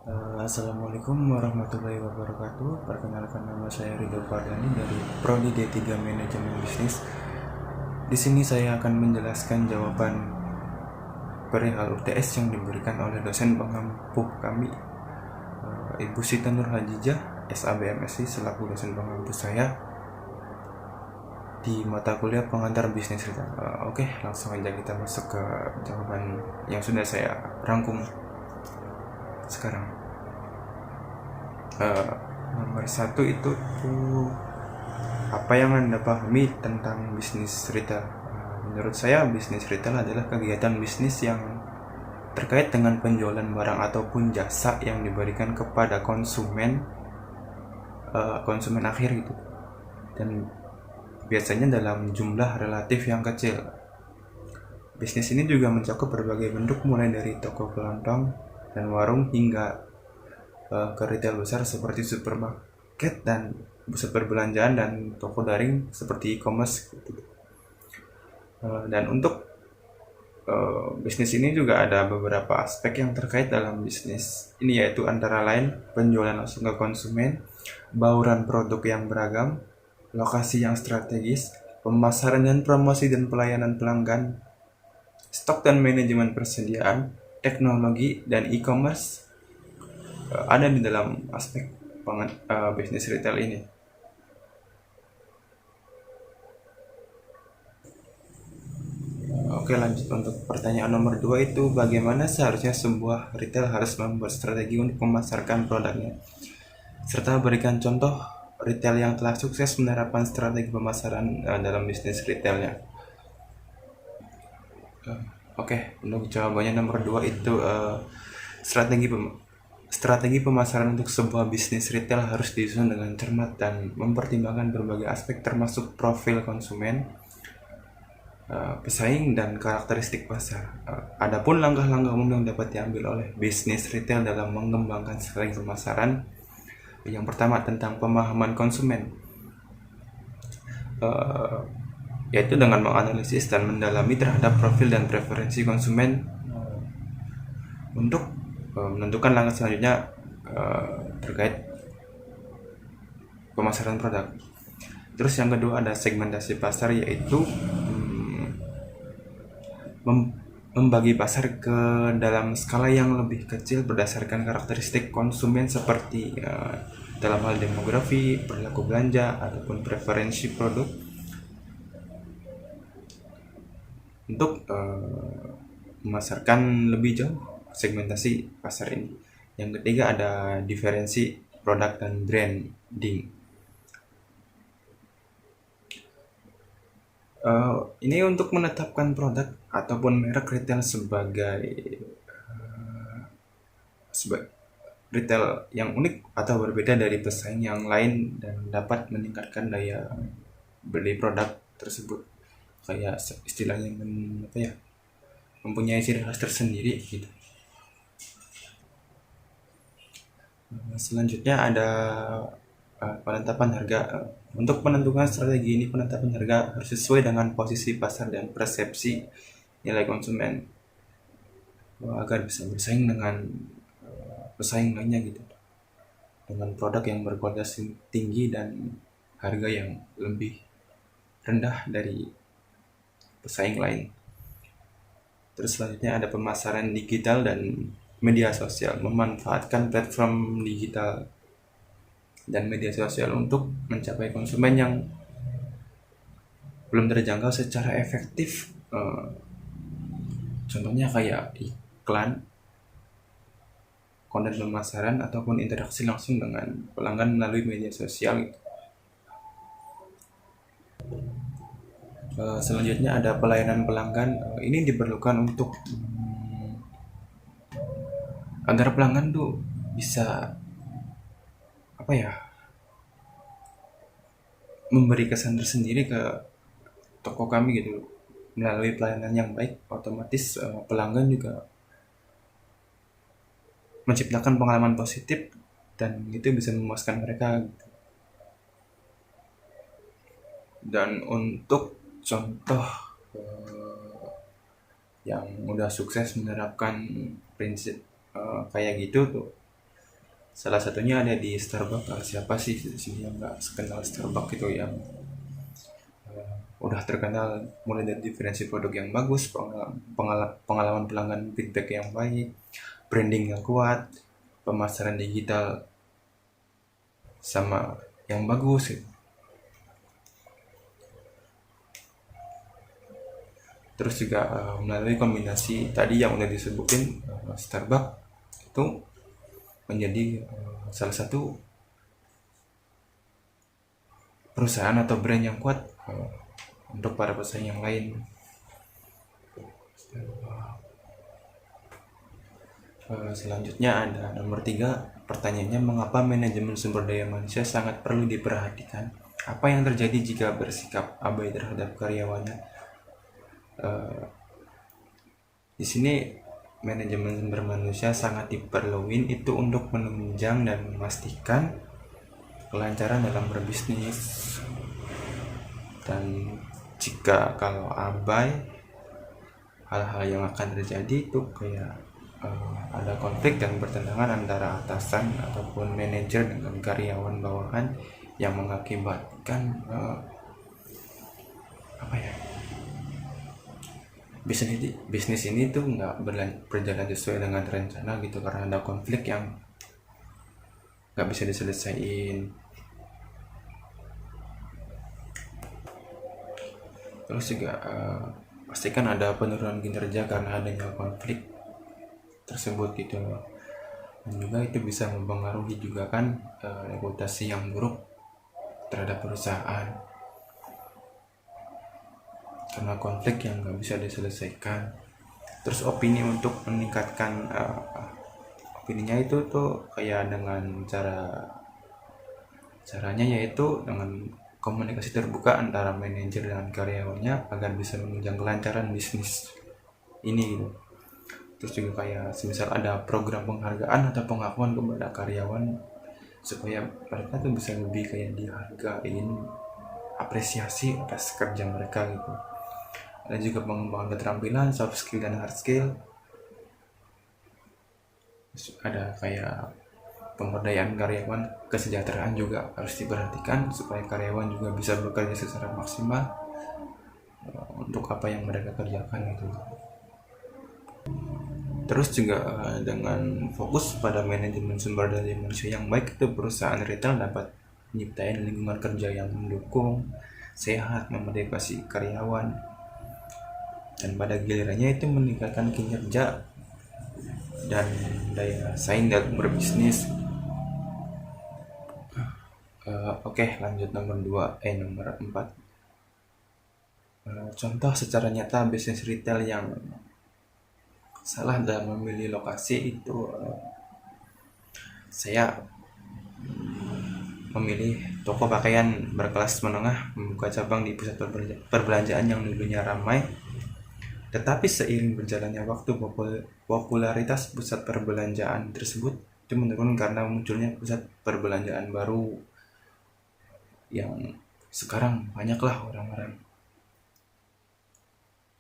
Assalamualaikum warahmatullahi wabarakatuh. Perkenalkan, nama saya Ridho Fardani dari Prodi D3 Manajemen Bisnis. Di sini saya akan menjelaskan jawaban perihal UTS yang diberikan oleh dosen pengampu kami, Ibu Sita Nurhajijah, SABMSI, selaku dosen pengampu saya di mata kuliah pengantar bisnis retail. Oke, langsung aja kita masuk ke jawaban yang sudah saya rangkum sekarang. Nomor satu itu tuh, apa yang Anda pahami tentang bisnis retail? Menurut saya, bisnis retail adalah kegiatan bisnis yang terkait dengan penjualan barang ataupun jasa yang diberikan kepada konsumen, konsumen akhir gitu, dan biasanya dalam jumlah relatif yang kecil. Bisnis ini juga mencakup berbagai bentuk, mulai dari toko kelontong dan warung hingga ke retail besar seperti supermarket dan pusat perbelanjaan dan toko daring seperti e-commerce gitu. Dan untuk bisnis ini juga ada beberapa aspek yang terkait dalam bisnis ini, yaitu antara lain penjualan langsung ke konsumen, bauran produk yang beragam, lokasi yang strategis, pemasaran dan promosi dan pelayanan pelanggan, stok dan manajemen persediaan, teknologi, dan e-commerce ada di dalam aspek bisnis retail ini. Oke, lanjut untuk pertanyaan nomor 2 itu, bagaimana seharusnya sebuah retail harus membuat strategi untuk memasarkan produknya, serta berikan contoh retail yang telah sukses menerapkan strategi pemasaran dalam bisnis retailnya. Oke, untuk jawabannya nomor 2 itu, strategi strategi pemasaran untuk sebuah bisnis retail harus disusun dengan cermat dan mempertimbangkan berbagai aspek termasuk profil konsumen, pesaing, dan karakteristik pasar. Adapun langkah-langkah umum yang dapat diambil oleh bisnis retail dalam mengembangkan strategi pemasaran, yang pertama tentang pemahaman konsumen, yaitu dengan menganalisis dan mendalami terhadap profil dan preferensi konsumen untuk menentukan langkah selanjutnya terkait pemasaran produk. Terus yang kedua ada segmentasi pasar, yaitu membagi pasar ke dalam skala yang lebih kecil berdasarkan karakteristik konsumen seperti dalam hal demografi, perilaku belanja, ataupun preferensi produk, untuk memasarkan lebih jauh segmentasi pasar ini. Yang ketiga ada diferensi produk dan branding. Ini untuk menetapkan produk ataupun merek retail sebagai retail yang unik atau berbeda dari pesaing yang lain dan dapat meningkatkan daya beli produk tersebut, kayak istilahnya mempunyai ciri khas tersendiri gitu. Selanjutnya ada penetapan harga. Untuk menentukan strategi ini, penetapan harga harus sesuai dengan posisi pasar dan persepsi nilai konsumen, agar bisa bersaing dengan pesaing lainnya gitu, dengan produk yang berkualitas tinggi dan harga yang lebih rendah dari pesaing lain. Terus selanjutnya ada pemasaran digital dan media sosial, memanfaatkan platform digital dan media sosial untuk mencapai konsumen yang belum terjangkau secara efektif. Contohnya kayak iklan, konten pemasaran, ataupun interaksi langsung dengan pelanggan melalui media sosial. Selanjutnya ada pelayanan pelanggan. Ini diperlukan untuk agar pelanggan tuh bisa memberi kesan tersendiri ke toko kami gitu. Melalui pelayanan yang baik, otomatis pelanggan juga menciptakan pengalaman positif dan itu bisa memuaskan mereka. Dan untuk contoh yang udah sukses menerapkan prinsip kayak gitu tuh, Salah satunya ada di Starbucks. Siapa sih di sini yang nggak kenal Starbucks itu, yang udah terkenal mulai dari diferensi produk yang bagus, pengalaman pelanggan feedback yang baik, branding yang kuat, pemasaran digital sama yang bagus gitu. Terus juga melalui kombinasi tadi yang udah disebutin, Starbucks itu menjadi salah satu perusahaan atau brand yang kuat untuk para pesaing yang lain. Selanjutnya ada nomor 3, pertanyaannya, mengapa manajemen sumber daya manusia sangat perlu diperhatikan? Apa yang terjadi jika bersikap abai terhadap karyawannya? Di sini manajemen sumber manusia sangat diperluin itu untuk menunjang dan memastikan kelancaran dalam berbisnis. Dan jika kalau abai, hal-hal yang akan terjadi itu kayak ada konflik dan pertentangan antara atasan ataupun manajer dengan karyawan bawahan yang mengakibatkan bisnis ini tuh nggak berjalan sesuai dengan rencana gitu, karena ada konflik yang nggak bisa diselesaikan. Terus juga pastikan ada penurunan kinerja karena adanya konflik tersebut gitu. Dan juga itu bisa mempengaruhi juga kan reputasi yang buruk terhadap perusahaan karena konflik yang nggak bisa diselesaikan. Terus opini untuk meningkatkan opininya itu tuh kayak dengan caranya yaitu dengan komunikasi terbuka antara manajer dan karyawannya agar bisa menunjang kelancaran bisnis ini gitu. Terus juga kayak semisal ada program penghargaan atau pengakuan kepada karyawan supaya mereka tuh bisa lebih kayak dihargain, apresiasi atas kerja mereka gitu. Ada juga pengembangan keterampilan, soft skill dan hard skill. Terus ada kayak pemberdayaan karyawan, kesejahteraan juga harus diperhatikan supaya karyawan juga bisa bekerja secara maksimal untuk apa yang mereka kerjakan gitu. Terus juga dengan fokus pada manajemen sumber daya manusia yang baik, itu perusahaan retail dapat menciptakan lingkungan kerja yang mendukung, sehat, memotivasi karyawan, dan pada gilirannya itu meningkatkan kinerja dan daya saing dalam berbisnis. Oke, lanjut nomor 4. Contoh secara nyata bisnis retail yang salah dalam memilih lokasi itu, saya memilih toko pakaian berkelas menengah membuka cabang di pusat perbelanjaan yang dulunya ramai, tetapi seiring berjalannya waktu popularitas pusat perbelanjaan tersebut itu menurun karena munculnya pusat perbelanjaan baru yang sekarang banyaklah orang-orang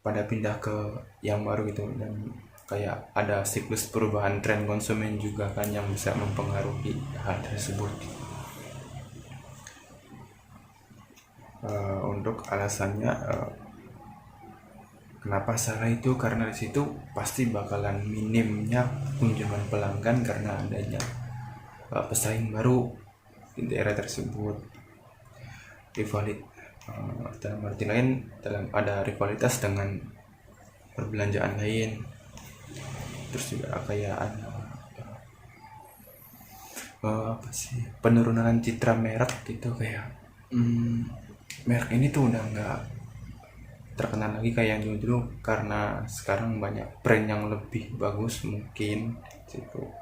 pada pindah ke yang baru gitu, dan kayak ada siklus perubahan tren konsumen juga kan yang bisa mempengaruhi hal tersebut. Untuk alasannya kenapa salah itu karena di situ pasti bakalan minimnya kunjungan pelanggan karena adanya pesaing baru di daerah tersebut. Dalam arti lain, ada rivalitas dengan perbelanjaan lain. Terus juga kayak ada penurunan citra merek gitu, kayak merek ini tuh udah nggak terkenal lagi kayak yang dulu karena sekarang banyak brand yang lebih bagus mungkin gitu.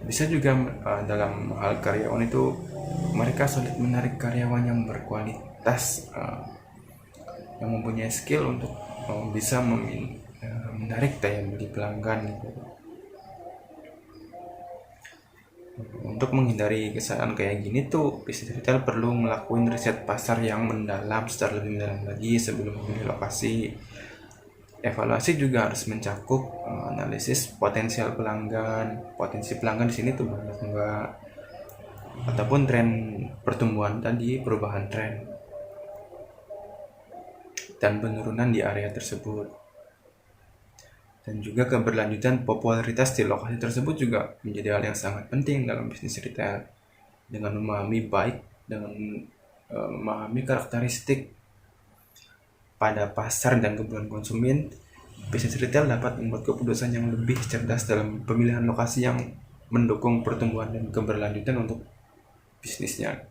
Bisa juga dalam hal karyawan itu mereka sulit menarik karyawan yang berkualitas, yang mempunyai skill untuk bisa menarik daya beli pelanggan gitu. Untuk menghindari kesalahan kayak gini tuh, bisnis retail perlu melakukan riset pasar yang mendalam secara lebih mendalam lagi sebelum memilih lokasi. Evaluasi juga harus mencakup analisis potensial pelanggan. Potensi pelanggan di sini tuh banyak enggak, ataupun tren pertumbuhan tadi, perubahan tren dan penurunan di area tersebut. Dan juga keberlanjutan popularitas di lokasi tersebut juga menjadi hal yang sangat penting dalam bisnis retail. Dengan memahami karakteristik pada pasar dan kebutuhan konsumen, bisnis retail dapat membuat keputusan yang lebih cerdas dalam pemilihan lokasi yang mendukung pertumbuhan dan keberlanjutan untuk bisnisnya.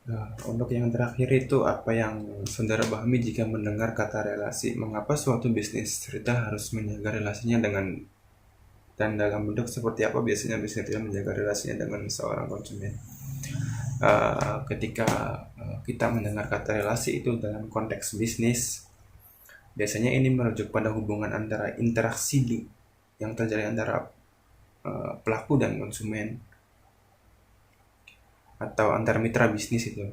Nah, untuk yang terakhir itu apa yang saudara pahami jika mendengar kata relasi? Mengapa suatu bisnis retail harus menjaga relasinya dengan, dan dalam bentuk seperti apa biasanya bisnis retail menjaga relasinya dengan seorang konsumen? Ketika kita mendengar kata relasi itu dalam konteks bisnis, biasanya ini merujuk pada hubungan antara interaksi yang terjadi antara pelaku dan konsumen, atau antar mitra bisnis itu.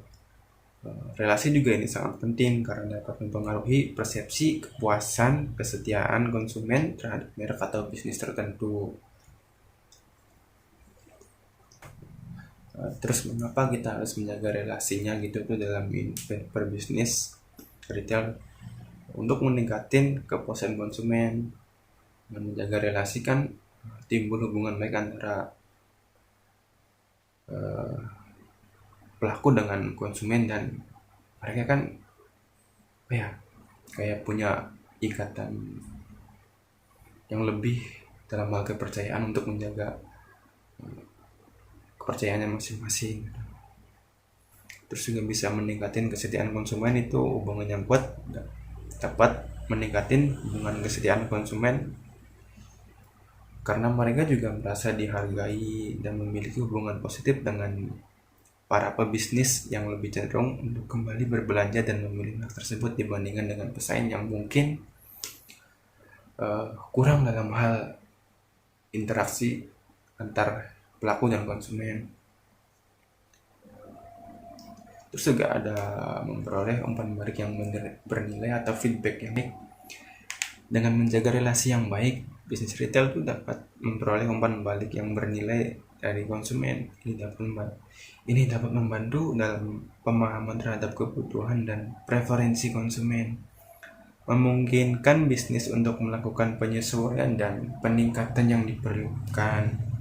Relasi juga ini sangat penting karena dapat mempengaruhi persepsi, kepuasan, kesetiaan konsumen terhadap merek atau bisnis tertentu. Terus mengapa kita harus menjaga relasinya gitu tuh dalam berbisnis retail? Untuk meningkatin kepuasan konsumen. Menjaga relasi kan timbul hubungan baik antara pelaku dengan konsumen, dan mereka kan kayak punya ikatan yang lebih dalam hal kepercayaan untuk menjaga kepercayaannya masing-masing. Terus juga bisa meningkatin kesetiaan konsumen, itu hubungan yang kuat dapat meningkatin hubungan kesetiaan konsumen karena mereka juga merasa dihargai dan memiliki hubungan positif dengan para pebisnis yang lebih cenderung untuk kembali berbelanja dan memilih merek tersebut dibandingkan dengan pesaing yang mungkin kurang dalam hal interaksi antar pelaku dan konsumen. Terus juga ada memperoleh umpan balik yang bernilai atau feedback yang baik. Dengan menjaga relasi yang baik, bisnis retail itu dapat memperoleh umpan balik yang bernilai dari konsumen. Ini dapat membantu dalam pemahaman terhadap kebutuhan dan preferensi konsumen, memungkinkan bisnis untuk melakukan penyesuaian dan peningkatan yang diperlukan.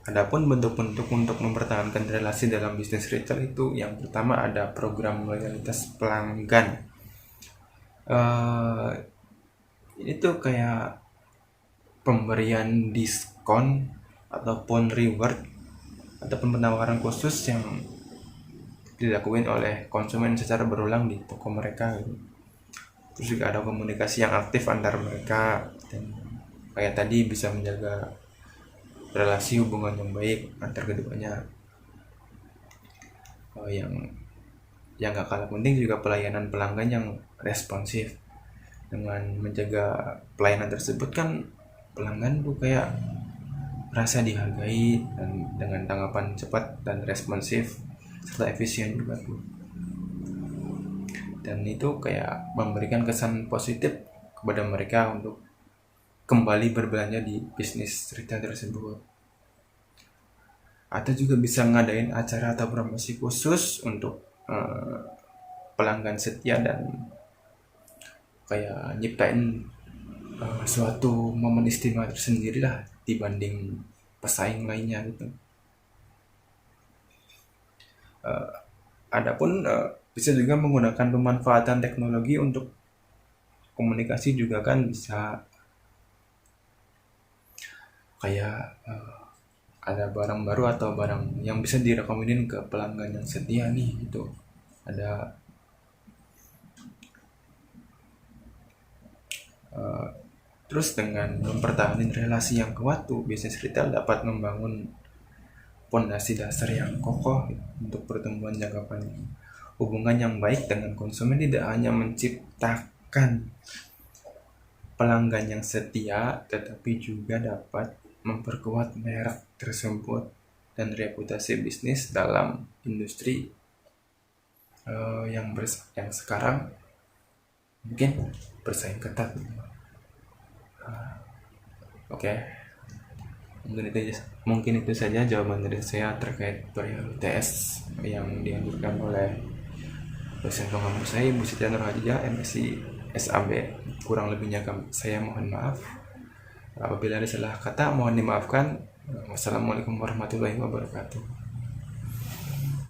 Adapun bentuk-bentuk untuk mempertahankan relasi dalam bisnis retail itu, yang pertama ada program loyalitas pelanggan. Ini tuh kayak pemberian diskon ataupun reward ataupun penawaran khusus yang dilakukan oleh konsumen secara berulang di toko mereka gitu. Terus juga ada komunikasi yang aktif antar mereka, dan kayak tadi bisa menjaga relasi hubungan yang baik antar keduanya. Yang gak kalah penting juga pelayanan pelanggan yang responsif. Dengan menjaga pelayanan tersebut kan pelanggan tuh kayak merasa dihargai dan dengan tanggapan cepat dan responsif serta efisien juga tuh. Dan itu kayak memberikan kesan positif kepada mereka untuk kembali berbelanja di bisnis retail tersebut. Atau juga bisa ngadain acara atau promosi khusus untuk pelanggan setia, dan kayak nyiptain suatu momen istimewa tersendiri lah dibanding pesaing lainnya gitu. Adapun bisa juga menggunakan pemanfaatan teknologi untuk komunikasi juga kan bisa, kayak ada barang baru atau barang yang bisa direkomendin ke pelanggan yang setia nih gitu. Ada terus dengan mempertahankan relasi yang kuat tuh, bisnis retail dapat membangun pondasi dasar yang kokoh untuk pertumbuhan jangka panjang. Hubungan yang baik dengan konsumen tidak hanya menciptakan pelanggan yang setia, tetapi juga dapat memperkuat merek tersebut dan reputasi bisnis dalam industri yang sekarang mungkin bersaing ketat. Oke, mungkin itu saja jawaban dari saya terkait perihal UTS yang dianjurkan oleh dosen pengampus saya, Ibu Siti Nurhadijah, MSc SAB. Kurang lebihnya saya mohon maaf. Apabila ada salah kata mohon dimaafkan. Wassalamualaikum warahmatullahi wabarakatuh.